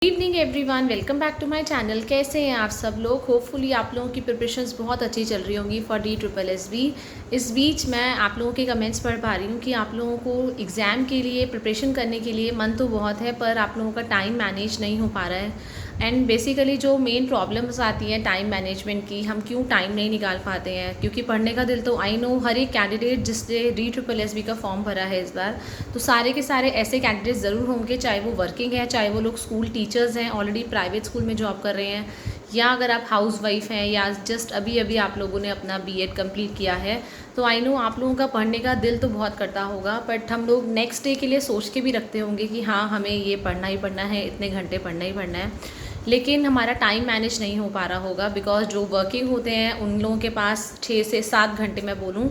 Evening everyone, welcome back to my channel. कैसे हैं आप सब लोग? होपफुली आप लोगों की प्रिपरेशंस बहुत अच्छी चल रही होंगी फॉर DSSB। इस बीच मैं आप लोगों के कमेंट्स पढ़ पा रही हूँ कि आप लोगों को एग्ज़ाम के लिए प्रिपरेशन करने के लिए मन तो बहुत है, पर आप लोगों का टाइम मैनेज नहीं हो पा रहा है। एंड बेसिकली जो मेन प्रॉब्लम्स आती हैं टाइम मैनेजमेंट की, हम क्यों टाइम नहीं निकाल पाते हैं? क्योंकि पढ़ने का दिल तो आई नो हर एक कैंडिडेट जिसने DSSB का फॉर्म भरा है इस बार, तो सारे के सारे ऐसे कैंडिडेट ज़रूर होंगे, चाहे वो वर्किंग है, चाहे वो लोग स्कूल टीचर्स हैं, ऑलरेडी प्राइवेट स्कूल में जॉब कर रहे हैं, या अगर आप हाउस वाइफ हैं, या जस्ट अभी अभी आप लोगों ने अपना BEd कंप्लीट किया है। तो आई नो आप लोगों का पढ़ने का दिल तो बहुत करता होगा, बट हम लोग नेक्स्ट डे के लिए सोच के भी रखते होंगे कि हाँ, हमें ये पढ़ना ही पढ़ना है, इतने घंटे पढ़ना ही पढ़ना है, लेकिन हमारा टाइम मैनेज नहीं हो पा रहा होगा। बिकॉज जो वर्किंग होते हैं उन लोगों के पास 6 से 7 घंटे, मैं बोलूँ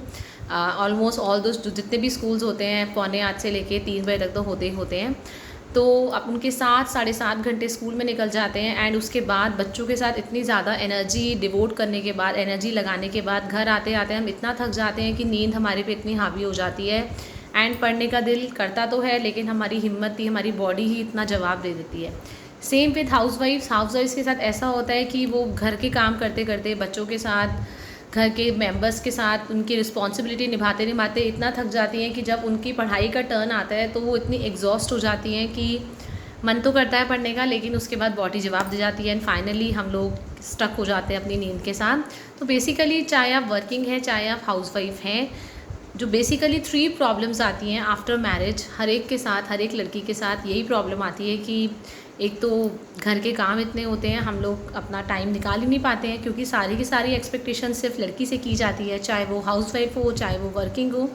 ऑलमोस्ट ऑल दोस्त जितने भी स्कूल्स होते हैं, 7:45 से लेके 3 बजे तक तो होते ही होते हैं। तो अब उनके 7-7.5 घंटे स्कूल में निकल जाते हैं, एंड उसके बाद बच्चों के साथ इतनी ज़्यादा एनर्जी डिवोट करने के बाद, एनर्जी लगाने के बाद घर आते आते हम इतना थक जाते हैं कि नींद हमारे पे इतनी हावी हो जाती है। एंड पढ़ने का दिल करता तो है, लेकिन हमारी हिम्मत ही, हमारी बॉडी ही इतना जवाब दे देती है। सेम विद हाउसवाइफ्स के साथ ऐसा होता है कि वो घर के काम करते करते, बच्चों के साथ, घर के मेंबर्स के साथ उनकी रिस्पॉन्सिबिलिटी निभाते निभाते इतना थक जाती हैं कि जब उनकी पढ़ाई का टर्न आता है तो वो इतनी एग्जॉस्ट हो जाती हैं कि मन तो करता है पढ़ने का, लेकिन उसके बाद बॉडी जवाब दे जाती है, एंड फाइनली हम लोग स्टक हो जाते हैं अपनी नींद के साथ। तो बेसिकली चाहे आप वर्किंग हैं, चाहे आप हाउसवाइफ हैं, जो बेसिकली 3 प्रॉब्लम्स आती हैं आफ्टर मैरिज, हर एक के साथ, हर एक लड़की के साथ यही प्रॉब्लम आती है कि एक तो घर के काम इतने होते हैं, हम लोग अपना टाइम निकाल ही नहीं पाते हैं, क्योंकि सारी की सारी एक्सपेक्टेशन सिर्फ लड़की से की जाती है, चाहे वो हाउसवाइफ हो, चाहे वो वर्किंग हो।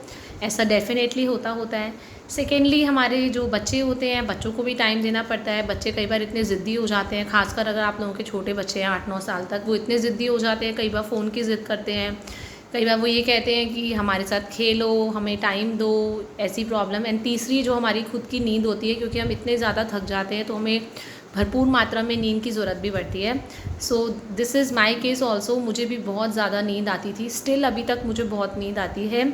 ऐसा डेफिनेटली होता है। सेकेंडली, हमारे जो बच्चे होते हैं, बच्चों को भी टाइम देना पड़ता है। बच्चे कई बार इतने ज़िद्दी हो जाते हैं, खासकर अगर आप लोगों के छोटे बच्चे हैं 8-9 साल तक, वो इतने ज़िद्दी हो जाते हैं, कई बार फ़ोन की ज़िद करते हैं, कई बार वो ये कहते हैं कि हमारे साथ खेलो, हमें टाइम दो, ऐसी प्रॉब्लम। एंड तीसरी जो हमारी खुद की नींद होती है, क्योंकि हम इतने ज़्यादा थक जाते हैं तो हमें भरपूर मात्रा में नींद की ज़रूरत भी पड़ती है। So this is my case also. मुझे भी बहुत ज़्यादा नींद आती थी, स्टिल अभी तक मुझे बहुत नींद आती है।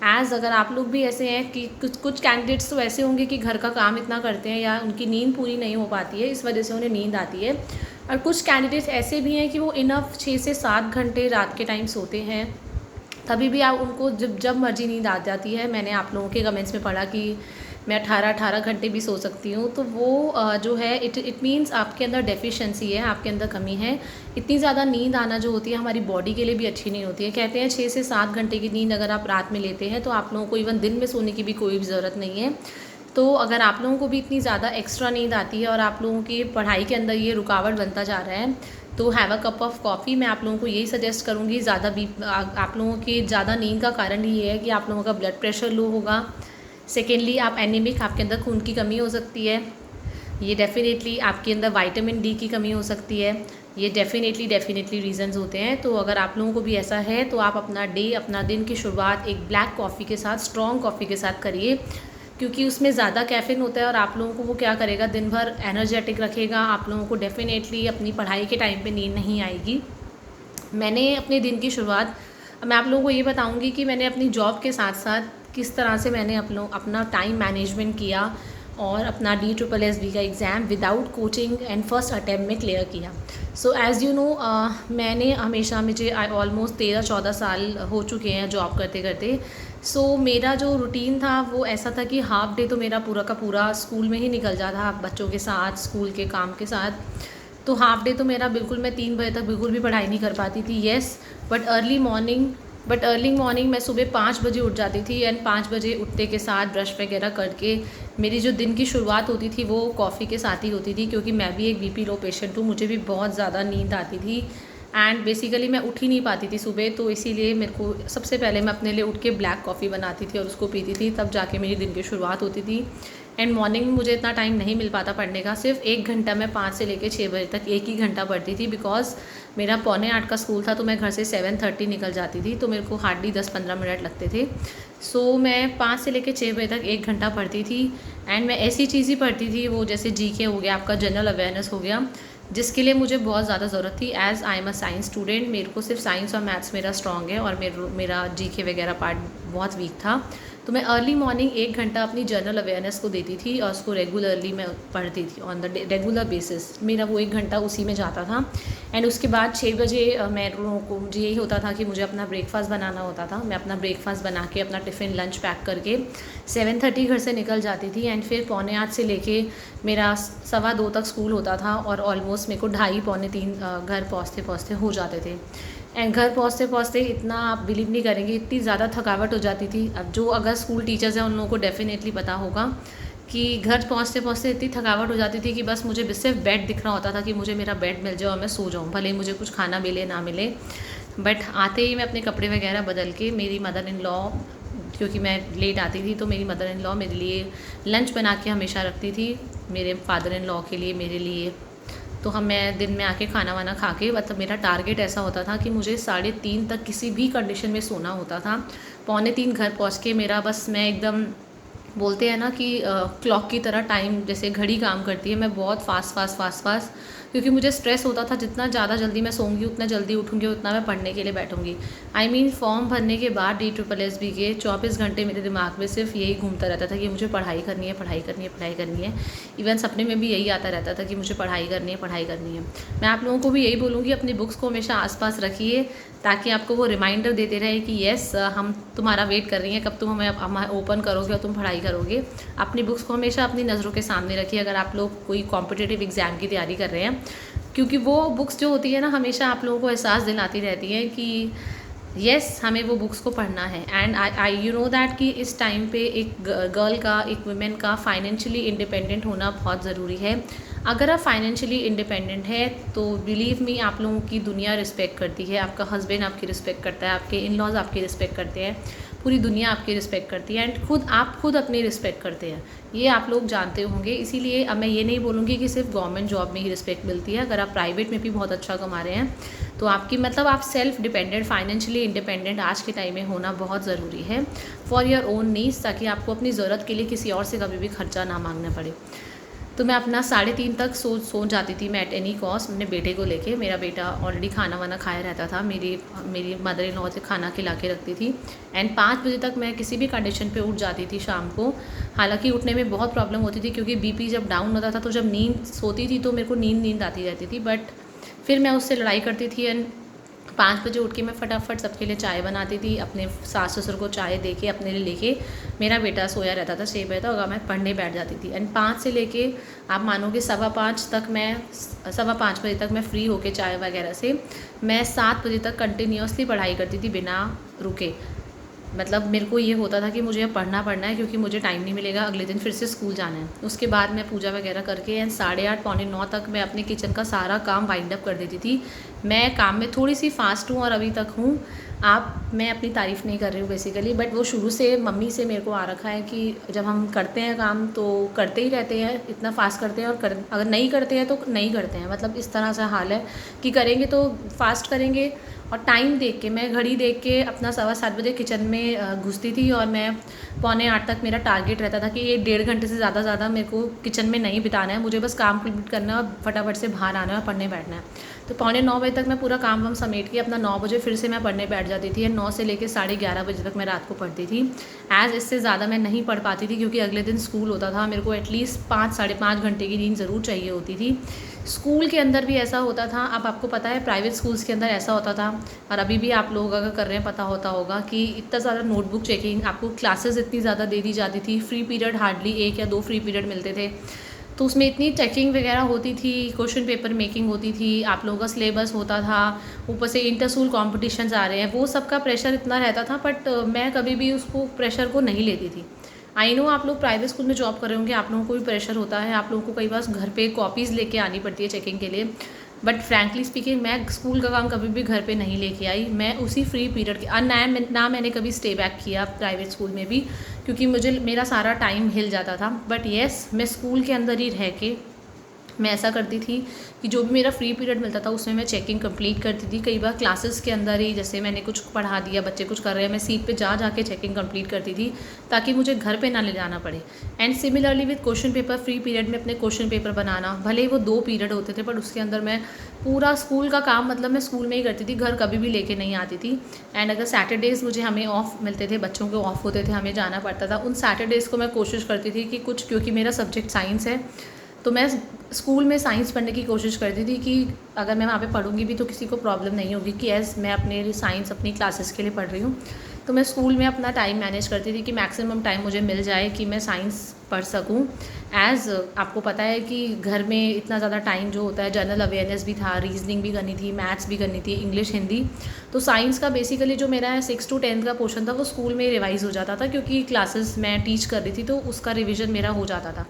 अगर आप लोग भी ऐसे हैं कि कुछ कैंडिडेट्स तो ऐसे होंगे कि घर का काम इतना करते हैं या उनकी नींद पूरी नहीं हो पाती है, इस वजह से उन्हें नींद आती है। और कुछ कैंडिडेट्स ऐसे भी हैं कि वो इनफ 6 से 7 घंटे रात के टाइम सोते हैं, तभी भी आप उनको जब मर्जी नींद आ जाती है। मैंने आप लोगों के कमेंट्स में पढ़ा कि मैं 18 घंटे भी सो सकती हूँ, तो वो जो है इट मीन्स आपके अंदर डेफिशिएंसी है, आपके अंदर कमी है। इतनी ज़्यादा नींद आना जो होती है हमारी बॉडी के लिए भी अच्छी नहीं होती है। कहते हैं 6 से 7 घंटे की नींद अगर आप रात में लेते हैं तो आप लोगों को इवन दिन में सोने की भी कोई भी ज़रूरत नहीं है। तो अगर आप लोगों को भी इतनी ज़्यादा एक्स्ट्रा नींद आती है और आप लोगों की पढ़ाई के अंदर ये रुकावट बनता जा रहा है, तो have a cup of coffee. मैं आप लोगों को यही सजेस्ट करूँगी। आप लोगों की ज़्यादा नींद का कारण ही ये है कि आप लोगों का ब्लड प्रेशर लो होगा। सेकेंडली, आप एनीमिक, आपके अंदर खून की कमी हो सकती है। ये डेफिनेटली आपके अंदर विटामिन डी की कमी हो सकती है। ये डेफिनेटली रीज़न्स होते हैं। तो अगर आप लोगों को भी ऐसा है तो आप अपना दिन की शुरुआत एक ब्लैक कॉफ़ी के साथ, स्ट्रॉन्ग कॉफ़ी के साथ करिए, क्योंकि उसमें ज़्यादा कैफ़ीन होता है और आप लोगों को वो क्या करेगा, दिन भर एनर्जेटिक रखेगा। आप लोगों को डेफिनेटली अपनी पढ़ाई के टाइम पे नींद नहीं आएगी। मैंने अपने दिन की शुरुआत, मैं आप लोगों को ये बताऊंगी कि मैंने अपनी जॉब के साथ साथ किस तरह से मैंने अपना टाइम मैनेजमेंट किया और अपना DSSB का exam without coaching and first attempt में क्लियर किया। सो एज़ यू नो, मैंने हमेशा, मुझे ऑलमोस्ट 13-14 साल हो चुके हैं जॉब करते करते। सो मेरा जो रूटीन था वो ऐसा था कि हाफ डे तो मेरा पूरा का पूरा स्कूल में ही निकल जाता था, बच्चों के साथ, स्कूल के काम के साथ। तो हाफ डे तो मेरा बिल्कुल, मैं 3 बजे तक बिल्कुल भी पढ़ाई नहीं कर पाती थी। येस, बट अर्ली मॉर्निंग मैं सुबह 5 बजे उठ जाती थी, एंड 5 बजे उठते के साथ ब्रश वगैरह करके मेरी जो दिन की शुरुआत होती थी वो कॉफ़ी के साथ ही होती थी, क्योंकि मैं भी एक BP लो पेशेंट हूँ, मुझे भी बहुत ज़्यादा नींद आती थी, एंड बेसिकली मैं उठ ही नहीं पाती थी सुबह। तो इसीलिए मेरे को सबसे पहले मैं अपने लिए उठ के ब्लैक कॉफ़ी बनाती थी और उसको पीती थी, तब जाके मेरी दिन की शुरुआत होती थी। एंड मॉर्निंग में मुझे इतना टाइम नहीं मिल पाता पढ़ने का, सिर्फ 1 घंटा मैं 5 से लेकर 6 बजे तक 1 ही घंटा पढ़ती थी, बिकॉज मेरा 7:45 का स्कूल था, तो मैं घर से 7:30 निकल जाती थी, तो मेरे को हार्डली 10-15 मिनट लगते थे। सो मैं 5 से लेकर 6 बजे तक 1 घंटा पढ़ती थी, एंड मैं ऐसी चीज़ ही पढ़ती थी, वो जैसे GK हो गया, आपका जनरल अवेयरनेस हो गया, जिसके लिए मुझे बहुत ज़्यादा ज़रूरत थी। As I am a science student, मेरे को सिर्फ साइंस और मैथ्स मेरा स्ट्रॉन्ग है, और मेरा GK वगैरह पार्ट बहुत वीक था। तो मैं अर्ली मॉर्निंग 1 घंटा अपनी जनरल अवेयरनेस को देती थी और उसको रेगुलरली मैं पढ़ती थी ऑन द रेगुलर बेसिस। मेरा वो 1 घंटा उसी में जाता था। एंड उसके बाद 6 बजे मैं लोगों को मुझे यही होता था कि मुझे अपना ब्रेकफास्ट बनाना होता था। मैं अपना ब्रेकफास्ट बना के अपना टिफ़िन लंच पैक करके 7:30 घर से निकल जाती थी। एंड फिर 2:45 से लेके मेरा 2:15 तक स्कूल होता था और ऑलमोस्ट मेरे को 2:30 3 घर पहुँचते पहुँचते हो जाते थे। एंड घर पहुँचते पहुँचते इतना आप बिलीव नहीं करेंगे, इतनी ज़्यादा थकावट हो जाती थी। अब जो अगर स्कूल टीचर्स हैं उन लोगों को डेफिनेटली पता होगा कि घर पहुँचते पहुँचते इतनी थकावट हो जाती थी कि बस मुझे सिर्फ बेड दिख रहा होता था कि मुझे मेरा बेड मिल जाए और मैं सो जाऊँ, भले ही मुझे कुछ खाना मिले ना मिले। बट आते ही मैं अपने कपड़े वगैरह बदल के, मेरी मदर इन लॉ, क्योंकि मैं लेट आती थी तो मेरी मदर इन लॉ मेरे लिए लंच बना के हमेशा रखती थी, मेरे फादर इन लॉ के लिए, मेरे लिए। तो मैं दिन में आके खाना वाना खा के, मतलब मेरा टारगेट ऐसा होता था कि मुझे 3:30 तक किसी भी कंडीशन में सोना होता था। 2:45 घर पहुँच के मेरा बस, मैं एकदम, बोलते हैं ना कि क्लॉक की तरह टाइम जैसे घड़ी काम करती है, मैं बहुत फास्ट, क्योंकि मुझे स्ट्रेस होता था जितना ज़्यादा जल्दी मैं सोऊंगी उतना जल्दी उठूंगी उतना मैं पढ़ने के लिए बैठूंगी। आई मीन फॉर्म भरने के बाद DSSB के 24 घंटे मेरे दिमाग में सिर्फ यही घूमता रहता था कि मुझे पढ़ाई करनी है, पढ़ाई करनी है, पढ़ाई करनी है। इवन सपने में भी यही आता रहता था कि मुझे पढ़ाई करनी है, पढ़ाई करनी है। मैं आप लोगों को भी यही बोलूँगी, अपनी बुक्स को हमेशा आसपास रखिए ताकि आपको वो रिमाइंडर देते रहे कि येस हम तुम्हारा वेट कर रही हैं, कब तुम हमें ओपन करोगे और तुम पढ़ाई करोगे। अपनी बुक्स को हमेशा अपनी नज़रों के सामने रखिए अगर आप लोग कोई कॉम्पिटिटिव एग्ज़ाम की तैयारी कर रहे हैं, क्योंकि वो बुक्स जो होती है ना हमेशा आप लोगों को एहसास दिलाती रहती हैं कि येस हमें वो बुक्स को पढ़ना है। And I you know that कि इस टाइम पे एक गर्ल का, एक वुमेन का फाइनेंशियली इंडिपेंडेंट होना बहुत ज़रूरी है। अगर आप फाइनेंशियली इंडिपेंडेंट है तो बिलीव मी आप लोगों की दुनिया रिस्पेक्ट करती है, आपका हस्बैंड आपकी रिस्पेक्ट करता है, आपके इन लॉज आपकी रिस्पेक्ट करते हैं, पूरी दुनिया आपकी रिस्पेक्ट करती है। एंड आप खुद अपनी रिस्पेक्ट करते हैं, ये आप लोग जानते होंगे। इसीलिए अब मैं ये नहीं बोलूँगी कि सिर्फ गवर्नमेंट जॉब में ही रिस्पेक्ट मिलती है। अगर आप प्राइवेट में भी बहुत अच्छा कमा रहे हैं तो आपकी, मतलब आप सेल्फ डिपेंडेंट, फाइनेंशियली इंडिपेंडेंट आज के टाइम में होना बहुत ज़रूरी है फॉर योर ओन नीड्स, ताकि आपको अपनी ज़रूरत के लिए किसी और से कभी भी खर्चा ना मांगना पड़े। तो मैं अपना 3:30 तक सो जाती थी मैं एट एनी कॉस्ट अपने बेटे को लेके। मेरा बेटा ऑलरेडी खाना वाना खाया रहता था, मेरी मदर इन लॉ से खाना खिला के रखती थी। एंड 5 बजे तक मैं किसी भी कंडीशन पे उठ जाती थी शाम को। हालांकि उठने में बहुत प्रॉब्लम होती थी क्योंकि BP जब डाउन होता था तो जब नींद सोती थी तो मेरे को नींद आती रहती थी, बट फिर मैं उससे लड़ाई करती थी। एंड 5 बजे उठ के मैं फटाफट सबके लिए चाय बनाती थी, अपने सास ससुर को चाय दे के अपने लिए लेके, मेरा बेटा सोया रहता था 6 बजे तक, और मैं पढ़ने बैठ जाती थी। एंड 5 से लेके आप मानोगे 5:15 तक मैं 5:15 बजे तक मैं फ्री होके चाय वगैरह से मैं 7 बजे तक कंटिन्यूसली पढ़ाई करती थी बिना रुके। मतलब मेरे को ये होता था कि मुझे अब पढ़ना है क्योंकि मुझे टाइम नहीं मिलेगा, अगले दिन फिर से स्कूल जाना है। उसके बाद मैं पूजा वगैरह करके एंड 8:30 पौने 9 तक मैं अपने किचन का सारा काम वाइंड अप कर देती थी। मैं काम में थोड़ी सी फास्ट हूँ और अभी तक हूँ। मैं अपनी तारीफ़ नहीं कर रही हूँ बेसिकली, बट वो शुरू से मम्मी से मेरे को आ रखा है कि जब हम करते हैं काम तो करते ही रहते हैं, इतना फास्ट करते हैं, और अगर नहीं करते हैं तो नहीं करते हैं। मतलब इस तरह से हाल है कि करेंगे तो फास्ट करेंगे। और टाइम देख के, मैं घड़ी देख के अपना 7:15 बजे किचन में घुसती थी और मैं 7:45 तक मेरा टारगेट रहता था कि ये 1.5 घंटे से ज़्यादा मेरे को किचन में नहीं बिताना है, मुझे बस काम कंप्लीट करना है और फटाफट से बाहर आना है और पढ़ने बैठना है। तो 8:45 बजे तक मैं पूरा काम वाम समेट के अपना 9 बजे फिर से मैं पढ़ने बैठ जाती थी। 9 से लेकर 11:30 बजे तक मैं रात को पढ़ती थी। इससे ज़्यादा मैं नहीं पढ़ पाती थी क्योंकि अगले दिन स्कूल होता था। मेरे को एटलीस्ट 5 साढ़े 5 घंटे की नींद ज़रूर चाहिए होती थी। स्कूल के अंदर भी ऐसा होता था, अब आपको पता है प्राइवेट स्कूल्स के अंदर ऐसा होता था, और अभी भी आप लोग अगर कर रहे हैं पता होता होगा कि इतना ज़्यादा नोटबुक चेकिंग, आपको क्लासेस इतनी ज़्यादा दे दी जाती थी, फ्री पीरियड हार्डली 1 या 2 फ्री पीरियड मिलते थे, तो उसमें इतनी चेकिंग वगैरह होती थी, क्वेश्चन पेपर मेकिंग होती थी, आप लोगों का सिलेबस होता था, ऊपर से इंटर स्कूल कॉम्पिटिशन्स आ रहे हैं, वो सब का प्रेशर इतना रहता था। बट मैं कभी भी उसको प्रेशर को नहीं लेती थी। आई नो आप लोग प्राइवेट स्कूल में जॉब कर रहे होंगे, आप लोगों को भी प्रेशर होता है, आप लोगों को कई बार घर पे कॉपीज़ लेके आनी पड़ती है चेकिंग के लिए। बट फ्रैंकली स्पीकिंग मैं स्कूल का काम कभी भी घर पे नहीं लेके आई। मैं उसी फ्री पीरियड के ना मैंने कभी स्टे बैक किया प्राइवेट स्कूल में भी, क्योंकि मेरा सारा टाइम हिल जाता था। बट येस, मैं स्कूल के अंदर ही रह के मैं ऐसा करती थी कि जो भी मेरा फ्री पीरियड मिलता था उसमें मैं चेकिंग कंप्लीट करती थी। कई बार क्लासेस के अंदर ही जैसे मैंने कुछ पढ़ा दिया, बच्चे कुछ कर रहे हैं, मैं सीट पे जा के चेकिंग कंप्लीट करती थी ताकि मुझे घर पे ना ले जाना पड़े। And similarly with question paper, free period में अपने क्वेश्चन पेपर बनाना, भले ही वो 2 पीरियड होते थे, बट उसके अंदर मैं पूरा स्कूल का काम मतलब मैं स्कूल में ही करती थी, घर कभी भी लेके नहीं आती थी। एंड अगर सैटरडेज़ मुझे हमें ऑफ मिलते थे, बच्चों के ऑफ होते थे, हमें जाना पड़ता था, उन सैटरडेज़ को मैं कोशिश करती थी कि कुछ, क्योंकि मेरा सब्जेक्ट साइंस है तो मैं स्कूल में साइंस पढ़ने की कोशिश करती थी कि अगर मैं वहाँ पे पढ़ूंगी भी तो किसी को प्रॉब्लम नहीं होगी कि एज़ मैं अपने साइंस अपनी क्लासेस के लिए पढ़ रही हूँ। तो मैं स्कूल में अपना टाइम मैनेज करती थी कि मैक्सिमम टाइम मुझे मिल जाए कि मैं साइंस पढ़ सकूँ। एज़ आपको पता है कि घर में इतना ज़्यादा टाइम जो होता है, जनरल अवेयरनेस भी था, रीजनिंग भी करनी थी, मैथ्स भी करनी थी, इंग्लिश, हिंदी। तो साइंस का बेसिकली जो मेरा 6 to 10 का पोर्शन था वो स्कूल में रिवाइज़ हो जाता था, क्योंकि क्लासेस मैं टीच कर रही थी तो उसका रिविज़न मेरा हो जाता था।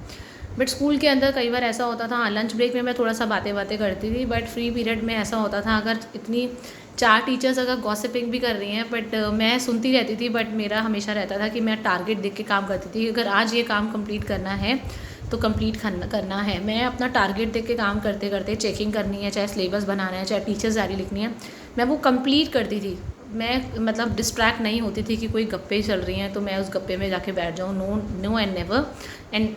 बट स्कूल के अंदर कई बार ऐसा होता था, लंच ब्रेक में मैं थोड़ा सा बातें करती थी, बट फ्री पीरियड में ऐसा होता था अगर इतनी 4 टीचर्स अगर गॉसिपिंग भी कर रही हैं, बट मैं सुनती रहती थी। बट मेरा हमेशा रहता था कि मैं टारगेट देख के काम करती थी, अगर आज ये काम कंप्लीट करना है तो कंप्लीट करना है। मैं अपना टारगेट देख के काम करते करते, चेकिंग करनी है, चाहे सिलेबस बनाना है, चाहे टीचर्स डायरी लिखनी है, मैं वो कंप्लीट करती थी। मैं मतलब डिस्ट्रैक्ट नहीं होती थी कि कोई गप्पे चल रही हैं तो मैं उस गप्पे में जाके बैठ जाऊँ। No and never. And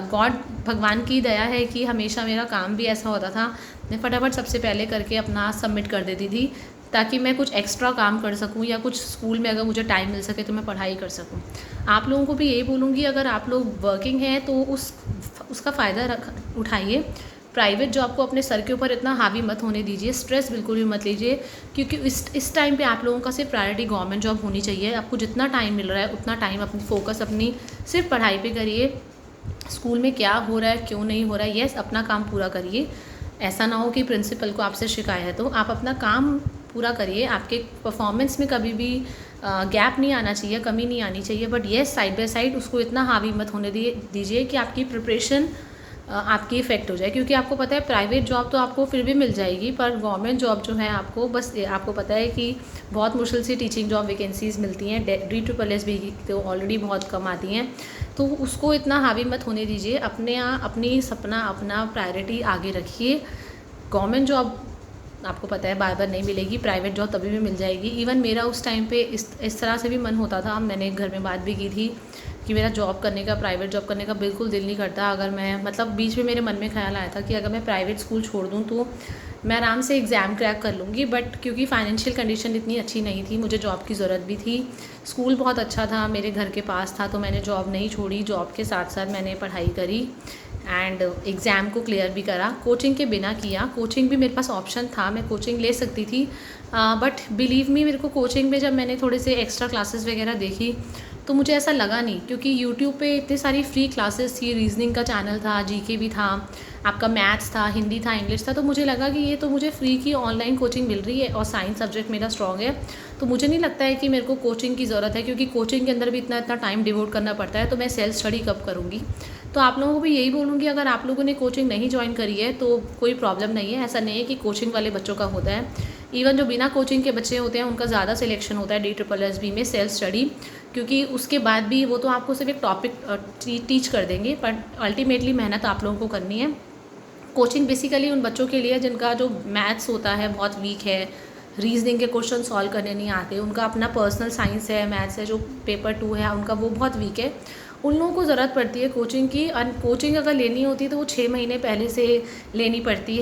God, भगवान की दया है कि हमेशा मेरा काम भी ऐसा होता था, मैं फटाफट सबसे पहले करके अपना सबमिट कर देती थी ताकि मैं कुछ एक्स्ट्रा काम कर सकूं या कुछ स्कूल में अगर मुझे टाइम मिल सके तो मैं पढ़ाई कर सकूं। आप लोगों को भी यही बोलूँगी, अगर आप लोग वर्किंग हैं तो उसका फ़ायदा उठाइए। प्राइवेट जॉब को अपने सर के ऊपर इतना हावी मत होने दीजिए, स्ट्रेस बिल्कुल भी मत लीजिए, क्योंकि इस टाइम पे आप लोगों का सिर्फ प्रायोरिटी गवर्नमेंट जॉब होनी चाहिए। आपको जितना टाइम मिल रहा है उतना टाइम अपनी फोकस अपनी सिर्फ पढ़ाई पे करिए। स्कूल में क्या हो रहा है, क्यों नहीं हो रहा है, यस अपना काम पूरा करिए। ऐसा ना हो कि प्रिंसिपल को आपसे शिकायत हो। आप अपना काम पूरा करिए, आपके परफॉर्मेंस में कभी भी गैप नहीं आना चाहिए, कमी नहीं आनी चाहिए। But yes, side by side उसको इतना हावी मत होने दीजिए कि आपकी प्रिपरेशन आपकी इफ़ेक्ट हो जाए, क्योंकि आपको पता है प्राइवेट जॉब तो आपको फिर भी मिल जाएगी, पर गवर्नमेंट जॉब जो है आपको बस आपको पता है कि बहुत मुश्किल से टीचिंग जॉब वैकेंसीज़ मिलती हैं। DSSS भी तो ऑलरेडी बहुत कम आती हैं, तो उसको इतना हावी मत होने दीजिए। अपनी सपना, अपना प्रायोरिटी आगे रखिए। गवर्नमेंट जॉब आपको पता है बार बार नहीं मिलेगी, प्राइवेट जॉब तभी भी मिल जाएगी। इवन मेरा उस टाइम पे इस तरह से भी मन होता था, मैंने घर में बात भी की थी कि मेरा जॉब करने का, प्राइवेट जॉब करने का बिल्कुल दिल नहीं करता। अगर मैं मतलब बीच में मेरे मन में ख्याल आया था कि अगर मैं प्राइवेट स्कूल छोड़ दूँ तो मैं आराम से एग्ज़ाम क्रैक कर लूँगी, बट क्योंकि फाइनेंशियल कंडीशन इतनी अच्छी नहीं थी, मुझे जॉब की ज़रूरत भी थी, स्कूल बहुत अच्छा था, मेरे घर के पास था, तो मैंने जॉब नहीं छोड़ी। जॉब के साथ साथ मैंने पढ़ाई करी एंड एग्ज़ाम को क्लियर भी करा, कोचिंग के बिना किया। कोचिंग भी मेरे पास ऑप्शन था, मैं कोचिंग ले सकती थी, बट बिलीव मी, मेरे को कोचिंग में जब मैंने थोड़े से एक्स्ट्रा क्लासेस वगैरह देखी तो मुझे ऐसा लगा नहीं, क्योंकि यूट्यूब पे इतनी सारी फ्री क्लासेस थी, रीजनिंग का चैनल था, जीके भी था, आपका मैथ्स था, हिंदी था, इंग्लिश था, तो मुझे लगा कि ये तो मुझे फ्री की ऑनलाइन कोचिंग मिल रही है और साइंस सब्जेक्ट मेरा स्ट्रॉन्ग है, तो मुझे नहीं लगता है कि मेरे को कोचिंग की ज़रूरत है, क्योंकि कोचिंग के अंदर भी इतना टाइम डिवोट करना पड़ता है, तो मैं सेल्फ स्टडी कब करूँगी। तो आप लोगों को भी यही बोलूँगी, अगर आप लोगों ने कोचिंग नहीं ज्वाइन करी है तो कोई प्रॉब्लम नहीं है। ऐसा नहीं है कि कोचिंग वाले बच्चों का होता है, इवन जो बिना कोचिंग के बच्चे होते हैं उनका ज़्यादा सिलेक्शन होता है DSSS में सेल्फ स्टडी, क्योंकि उसके बाद भी वो तो आपको सिर्फ एक टॉपिक टीच कर देंगे, पर अल्टीमेटली मेहनत आप लोगों को करनी है। कोचिंग बेसिकली उन बच्चों के लिए जिनका जो मैथ्स होता है बहुत वीक है, रीजनिंग के क्वेश्चन सॉल्व करने नहीं आते, उनका अपना पर्सनल साइंस है, मैथ्स है, जो पेपर 2 है उनका वो बहुत वीक है, उन लोगों को ज़रूरत पड़ती है कोचिंग की। और कोचिंग अगर लेनी होती है तो वो 6 महीने पहले से लेनी पड़ती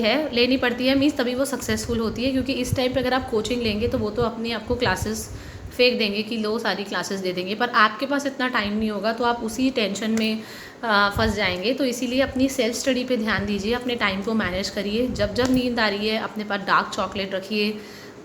है मीन्स तभी वो सक्सेसफुल होती है, क्योंकि इस टाइम पे अगर आप कोचिंग लेंगे तो वो तो अपनी आपको क्लासेस फेंक देंगे कि लो सारी क्लासेस दे देंगे, पर आपके पास इतना टाइम नहीं होगा, तो आप उसी टेंशन में फंस जाएंगे। तो इसीलिए अपनी सेल्फ स्टडी पे ध्यान दीजिए, अपने टाइम को मैनेज करिए। जब जब नींद आ रही है अपने पास डार्क चॉकलेट रखिए,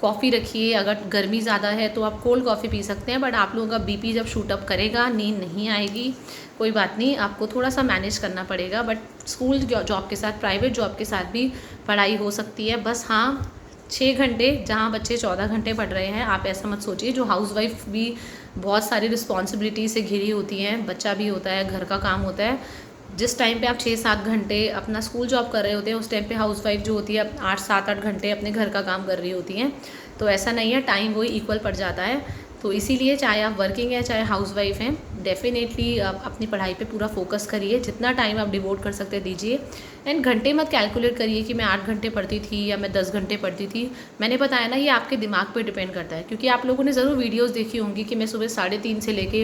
कॉफ़ी रखिए, अगर गर्मी ज़्यादा है तो आप कोल्ड कॉफ़ी पी सकते हैं, बट आप लोगों का बीपी जब शूटअप करेगा, नींद नहीं आएगी, कोई बात नहीं, आपको थोड़ा सा मैनेज करना पड़ेगा। बट स्कूल जॉब के साथ, प्राइवेट जॉब के साथ भी पढ़ाई हो सकती है। बस हाँ, 6 घंटे जहाँ बच्चे 14 घंटे पढ़ रहे हैं, आप ऐसा मत सोचिए। जो हाउसवाइफ भी बहुत सारी रिस्पॉन्सिबिलिटी से घिरी होती हैं, बच्चा भी होता है, घर का काम होता है, जिस टाइम पे आप 6-7 घंटे अपना स्कूल जॉब कर रहे होते हैं, उस टाइम पे हाउसवाइफ जो होती है 8-7-8 घंटे अपने घर का काम कर रही होती हैं। तो ऐसा नहीं है, टाइम वही इक्वल पड़ जाता है। तो इसीलिए चाहे आप वर्किंग है चाहे हाउसवाइफ हैं, डेफिनेटली अपनी पढ़ाई पे पूरा फोकस करिए, जितना टाइम आप डिवोट कर सकते हैं दीजिए। एंड घंटे मत कैलकुलेट करिए कि मैं 8 घंटे पढ़ती थी या मैं 10 घंटे पढ़ती थी। मैंने बताया ना, ये आपके दिमाग पे डिपेंड करता है, क्योंकि आप लोगों ने ज़रूर वीडियोज़ देखी होंगी कि मैं सुबह 3:30 से लेके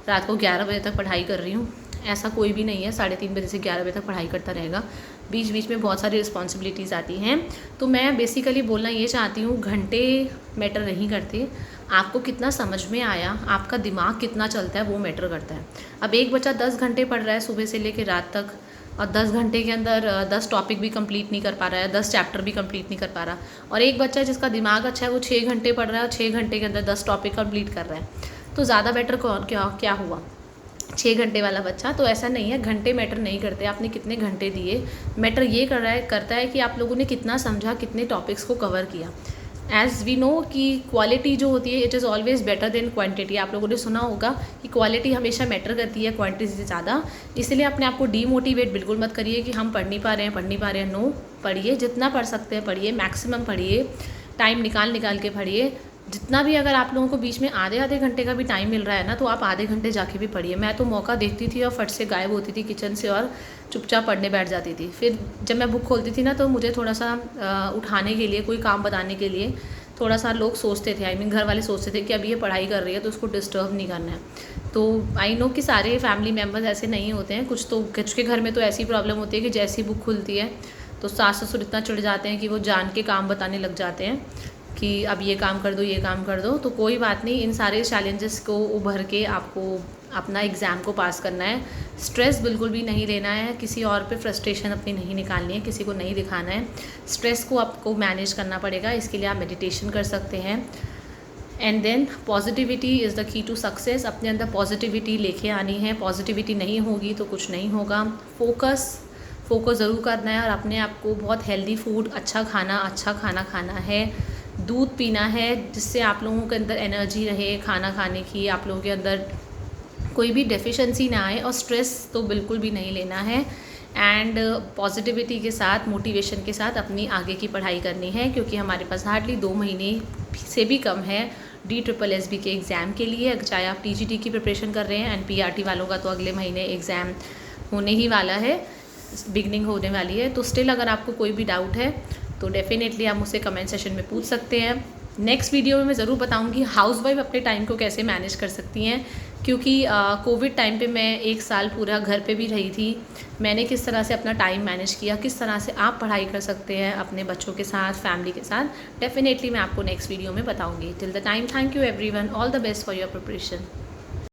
रात को 11 बजे तक पढ़ाई कर रही हूँ। ऐसा कोई भी नहीं है 3:30 बजे से 11 बजे तक पढ़ाई करता रहेगा, बीच बीच में बहुत सारी रिस्पॉन्सिबिलिटीज़ आती हैं। तो मैं बेसिकली बोलना ये चाहती हूँ, घंटे मैटर नहीं करते, आपको कितना समझ में आया, आपका दिमाग कितना चलता है, वो मैटर करता है। अब एक बच्चा 10 घंटे पढ़ रहा है सुबह से लेकर रात तक, और 10 घंटे के अंदर 10 टॉपिक भी कंप्लीट नहीं कर पा रहा है, 10 चैप्टर भी कंप्लीट नहीं कर पा रहा। और एक बच्चा जिसका दिमाग अच्छा है, वो 6 घंटे पढ़ रहा है और 6 घंटे के अंदर 10 टॉपिक कंप्लीट कर रहा है। तो ज़्यादा बेटर कौन क्या हुआ, 6 घंटे वाला बच्चा। तो ऐसा नहीं है, घंटे मैटर नहीं करते, आपने कितने घंटे दिए। मैटर ये करता है कि आप लोगों ने कितना समझा, कितने टॉपिक्स को कवर किया। एज़ वी नो कि क्वालिटी जो होती है, it is always better than quantity. आप लोगों ने सुना होगा कि क्वालिटी हमेशा मैटर करती है क्वांटिटी से ज़्यादा। इसलिए अपने आप को डीमोटिवेट बिल्कुल मत करिए कि हम पढ़ नहीं पा रहे हैं। नो, पढ़िए, जितना पढ़ सकते हैं पढ़िए, मैक्सिमम पढ़िए, टाइम निकाल के पढ़िए। जितना भी, अगर आप लोगों को बीच में आधे घंटे का भी टाइम मिल रहा है ना, तो आप आधे घंटे जाके भी पढ़िए। मैं तो मौका देखती थी और फट से गायब होती थी किचन से और चुपचाप पढ़ने बैठ जाती थी। फिर जब मैं बुक खोलती थी ना, तो मुझे थोड़ा सा उठाने के लिए, कोई काम बताने के लिए थोड़ा सा लोग सोचते थे, घर वाले सोचते थे कि अभी ये पढ़ाई कर रही है तो उसको डिस्टर्ब नहीं करना है। तो आई नो कि सारे फैमिली मेम्बर्स ऐसे नहीं होते हैं, कुछ के घर में तो ऐसी प्रॉब्लम होती है कि जैसी बुक खुलती है तो सास ससुर इतना चिढ़ जाते हैं कि वो जान के काम बताने लग जाते हैं कि अब ये काम कर दो, ये काम कर दो। तो कोई बात नहीं, इन सारे चैलेंजेस को उभर के आपको अपना एग्ज़ाम को पास करना है। स्ट्रेस बिल्कुल भी नहीं लेना है, किसी और पे फ्रस्ट्रेशन अपनी नहीं निकालनी है, किसी को नहीं दिखाना है। स्ट्रेस को आपको मैनेज करना पड़ेगा, इसके लिए आप मेडिटेशन कर सकते हैं। And then positivity is the key to success. अपने अंदर पॉजिटिविटी लेके आनी है, पॉजिटिविटी नहीं होगी तो कुछ नहीं होगा। फोकस ज़रूर करना है, और अपने आप को बहुत हेल्दी फूड, अच्छा खाना खाना है, दूध पीना है, जिससे आप लोगों के अंदर एनर्जी रहे खाना खाने की, आप लोगों के अंदर कोई भी डेफिशिएंसी ना आए। और स्ट्रेस तो बिल्कुल भी नहीं लेना है। एंड पॉजिटिविटी के साथ, मोटिवेशन के साथ अपनी आगे की पढ़ाई करनी है, क्योंकि हमारे पास हार्डली 2 महीने से भी कम है DSSB के एग्ज़ाम के लिए। चाहे आप TGT की प्रिपरेशन कर रहे हैं, NPRT वालों का तो अगले महीने एग्ज़ाम होने ही वाला है, बिगनिंग होने वाली है। तो स्टिल अगर आपको कोई भी डाउट है तो डेफिनेटली आप मुझसे कमेंट सेशन में पूछ सकते हैं। नेक्स्ट वीडियो में मैं ज़रूर बताऊंगी हाउसवाइफ अपने टाइम को कैसे मैनेज कर सकती हैं, क्योंकि कोविड टाइम पे मैं 1 साल पूरा घर पे भी रही थी। मैंने किस तरह से अपना टाइम मैनेज किया, किस तरह से आप पढ़ाई कर सकते हैं अपने बच्चों के साथ, फैमिली के साथ, डेफिनेटली मैं आपको नेक्स्ट वीडियो में बताऊँगी। Till the time, thank you everyone, all the best for your preparation.